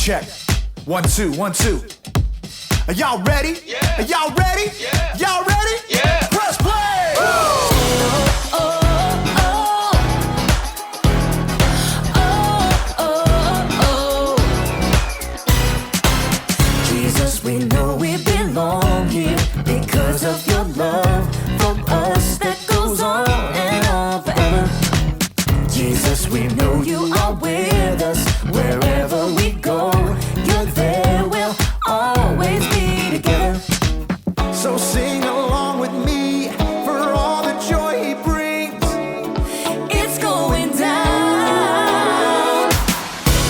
check. 1, 2, 1, 2. Are y'all ready? Yeah. Are y'all ready? Yeah. Y'all ready? Yeah. Press play! Jesus, we know we belong here because of your love for us that goes on and on forever. Jesus, we know you are with us wherever we go. You're there, we'll always be together. So sing along with me for all the joy he brings. It's going down.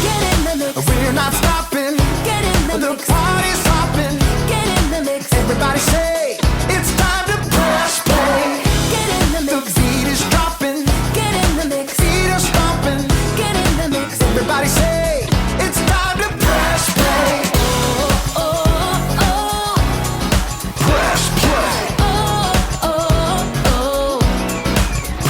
Get in the mix. We're not stopping. Get in the The mix. party's hopping. Get in the mix. Everybody say, it's time to press play. Get in the The mix. beat is dropping. Get in the mix. Feet are stomping. Get in the mix. Everybody say, it's time to press play. Oh, oh, oh. Press play.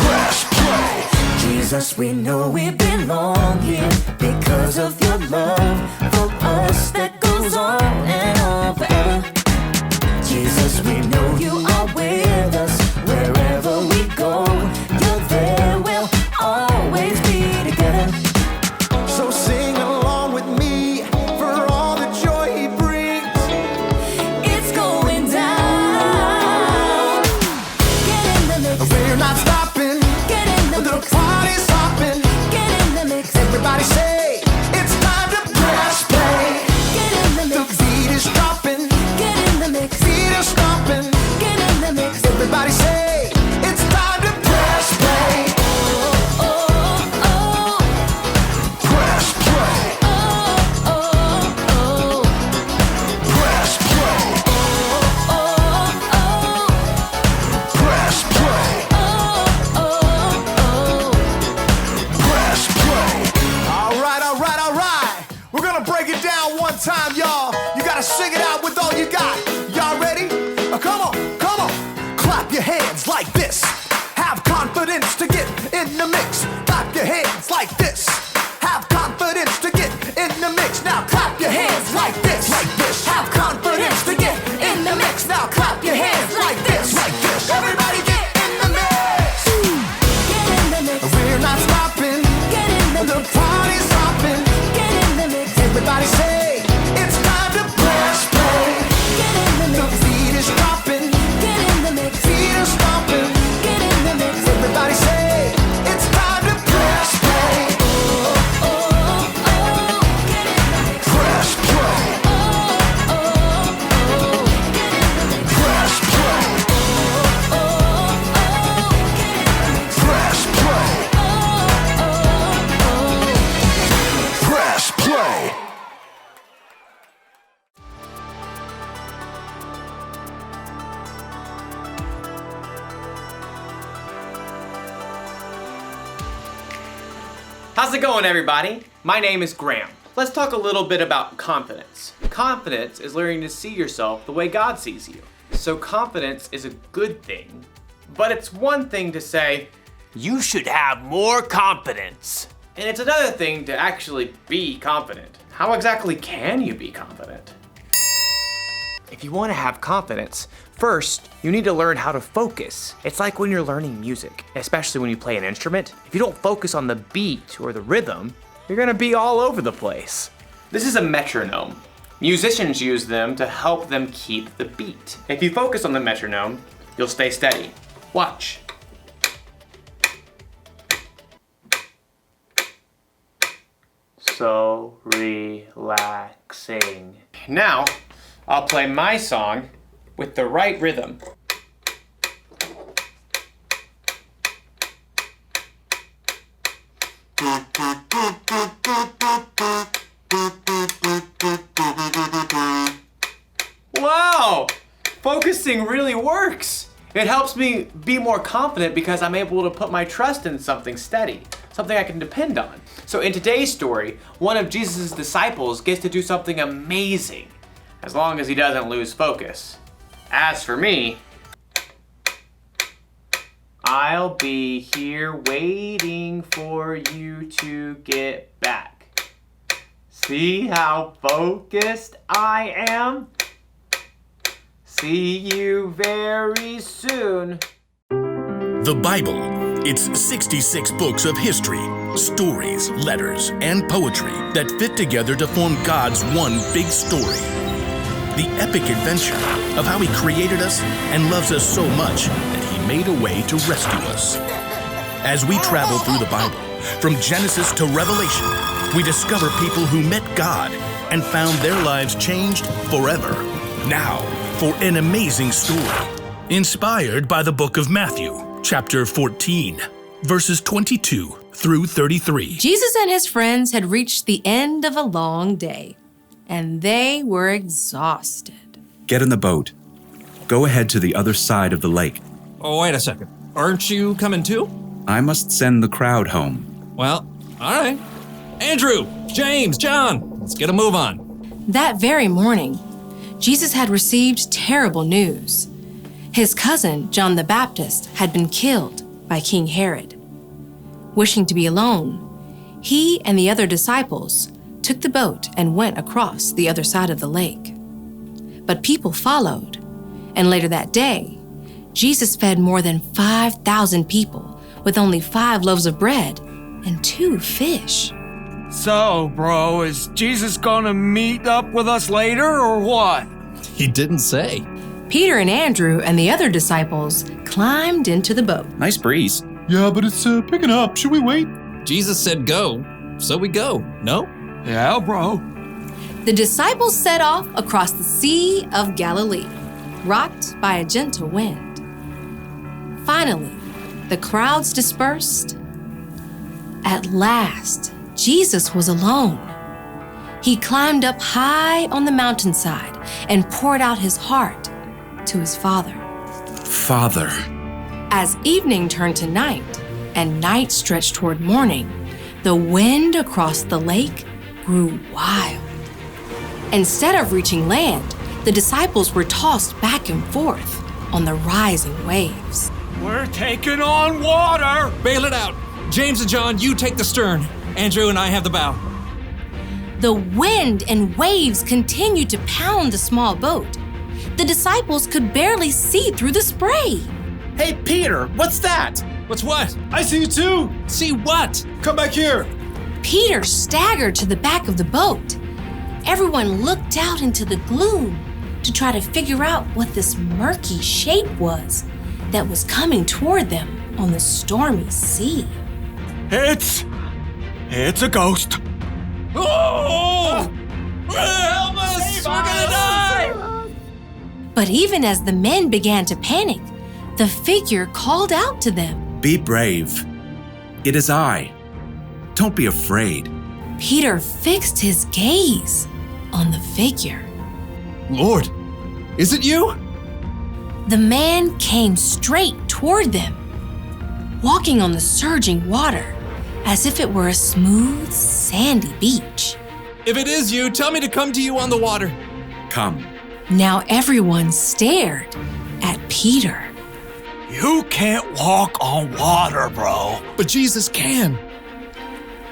Press play. Jesus, we know we belong here because of your love for us that goes on and on forever. Jesus, we know you are with us wherever we go. You're there, we'll always be together. So sing along with me for all the joy he brings. It's going down. Get in the mix. We're not stopping. Get in the The mix. party's hopping. Get in the mix. Everybody say, it's time to press play. Get in the The mix. beat is dropping. Get in the mix. Feet are stomping. Get in the mix. Everybody say, it's time to press play. Oh, oh, Press play. oh, oh, Press play. Press play. Press play. All right, all right, all right. We're gonna break it down one time, y'all. You gotta sing it out with all you got. Y'all ready? Come on, come on. Clap your hands like this. Have confidence to get in the mix. Clap your hands like this. Have confidence to get in the mix. Now clap your hands like this. Like this. Have confidence to get in the mix. Now clap your hands like this. Like this. Everybody get in the mix. get in the mix. We're not stopping. Get in the The mix. party's hopping. Get in the mix. Everybody say, it's time to press play. Get in the The mix. beat is dropping. Get in the mix. Feet are stomping. Get in the mix. Everybody say, it's time to press play. Get in the mix. Press play. Press play. Press play. Press play. How's it going, everybody? My name is Graham. Let's talk a little bit about confidence. Confidence is learning to see yourself the way God sees you. So confidence is a good thing, but it's one thing to say, you should have more confidence. And it's another thing to actually be confident. How exactly can you be confident? If you want to have confidence, first, you need to learn how to focus. It's like when you're learning music, especially when you play an instrument. If you don't focus on the beat or the rhythm, you're gonna be all over the place. This is a metronome. Musicians use them to help them keep the beat. If you focus on the metronome, you'll stay steady. Watch. So relaxing. Now, I'll play my song with the right rhythm. Wow! Focusing really works. It helps me be more confident because I'm able to put my trust in something steady, something I can depend on. So in today's story, one of Jesus' disciples gets to do something amazing, as long as he doesn't lose focus. As for me, I'll be here waiting for you to get back. See how focused I am? See you very soon. The Bible. It's 66 books of history, stories, letters, and poetry that fit together to form God's one big story. The epic adventure of how He created us and loves us so much that He made a way to rescue us. As we travel through the Bible, from Genesis to Revelation, we discover people who met God and found their lives changed forever. Now, for an amazing story, inspired by the book of Matthew, chapter 14, verses 22 through 33. Jesus and his friends had reached the end of a long day, and they were exhausted. Get in the boat. Go ahead to the other side of the lake. Oh, wait a second. Aren't you coming too? I must send the crowd home. Well, all right. Andrew, James, John, let's get a move on. That very morning, Jesus had received terrible news. His cousin, John the Baptist, had been killed by King Herod. Wishing to be alone, he and the other disciples took the boat and went across the other side of the lake. But people followed, and later that day, Jesus fed more than 5,000 people with only 5 loaves of bread and 2 fish. So, bro, is Jesus gonna meet up with us later or what? He didn't say. Peter and Andrew and the other disciples climbed into the boat. Nice breeze. Yeah, but it's picking up. Should we wait? Jesus said go, so we go, no? Yeah, bro. The disciples set off across the Sea of Galilee, rocked by a gentle wind. Finally, the crowds dispersed. At last, Jesus was alone. He climbed up high on the mountainside and poured out his heart to his Father. Father. As evening turned to night and night stretched toward morning, the wind across the lake grew wild. Instead of reaching land, the disciples were tossed back and forth on the rising waves. We're taking on water! Bail it out. James and John, you take the stern. Andrew and I have the bow. The wind and waves continued to pound the small boat. The disciples could barely see through the spray. Hey, Peter, what's that? What's what? I see you too. See what? Come back here. Peter staggered to the back of the boat. Everyone looked out into the gloom to try to figure out what this murky shape was that was coming toward them on the stormy sea. It's a ghost. Oh! Help us! We're gonna die! But even as the men began to panic, the figure called out to them. Be brave. It is I. Don't be afraid. Peter fixed his gaze on the figure. Lord, is it you? The man came straight toward them, walking on the surging water as if it were a smooth, sandy beach. If it is you, tell me to come to you on the water. Come. Now everyone stared at Peter. You can't walk on water, bro. But Jesus can.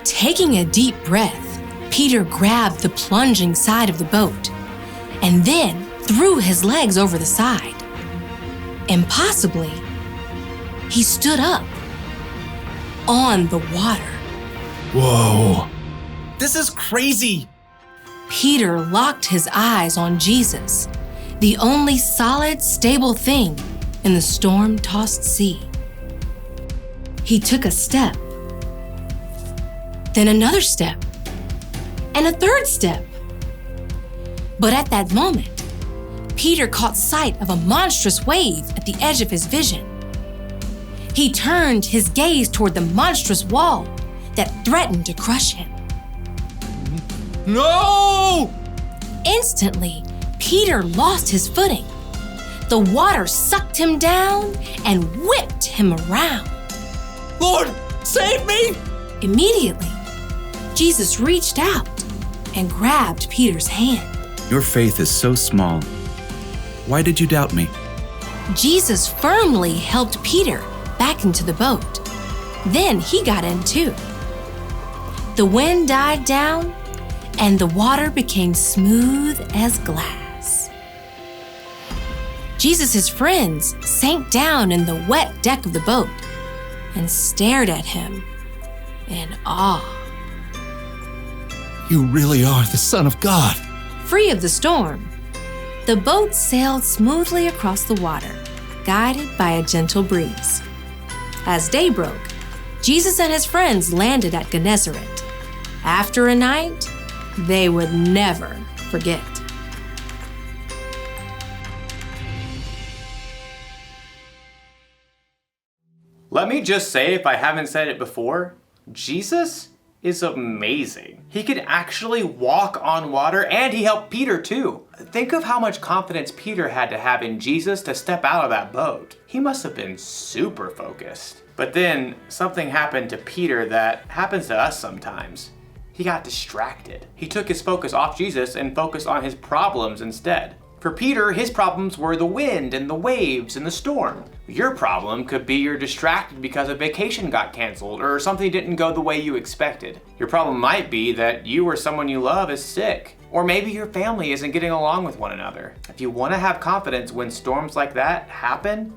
Taking a deep breath, Peter grabbed the plunging side of the boat and then threw his legs over the side. Impossibly, he stood up on the water. Whoa. This is crazy. Peter locked his eyes on Jesus, the only solid, stable thing in the storm-tossed sea. He took a step, then another step, and a third step. But at that moment, Peter caught sight of a monstrous wave at the edge of his vision. He turned his gaze toward the monstrous wall that threatened to crush him. No! Instantly, Peter lost his footing. The water sucked him down and whipped him around. Lord, save me! Immediately, Jesus reached out and grabbed Peter's hand. Your faith is so small. Why did you doubt me? Jesus firmly helped Peter back into the boat. Then he got in too. The wind died down, and the water became smooth as glass. Jesus' friends sank down in the wet deck of the boat and stared at him in awe. You really are the Son of God. Free of the storm, the boat sailed smoothly across the water, guided by a gentle breeze. As day broke, Jesus and his friends landed at Gennesaret. After a night they would never forget. Let me just say, if I haven't said it before, Jesus is amazing. He could actually walk on water, and he helped Peter too. Think of how much confidence Peter had to have in Jesus to step out of that boat. He must have been super focused. But then something happened to Peter that happens to us sometimes. He got distracted. He took his focus off Jesus and focused on his problems instead. For Peter, his problems were the wind and the waves and the storm. Your problem could be you're distracted because a vacation got canceled or something didn't go the way you expected. Your problem might be that you or someone you love is sick. Or maybe your family isn't getting along with one another. If you want to have confidence when storms like that happen,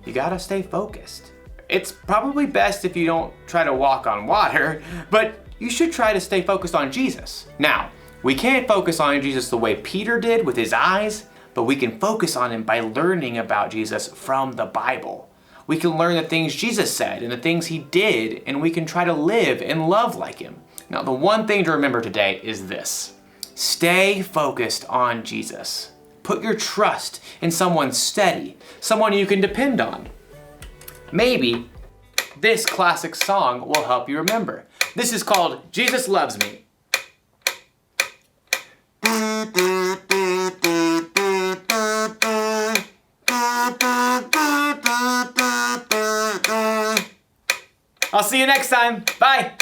you gotta stay focused. It's probably best if you don't try to walk on water, but you should try to stay focused on Jesus. Now, we can't focus on Jesus the way Peter did with his eyes, but we can focus on him by learning about Jesus from the Bible. We can learn the things Jesus said and the things he did, and we can try to live and love like him. Now, the one thing to remember today is this: stay focused on Jesus. Put your trust in someone steady, someone you can depend on. Maybe this classic song will help you remember. This is called Jesus Loves Me. I'll see you next time. Bye.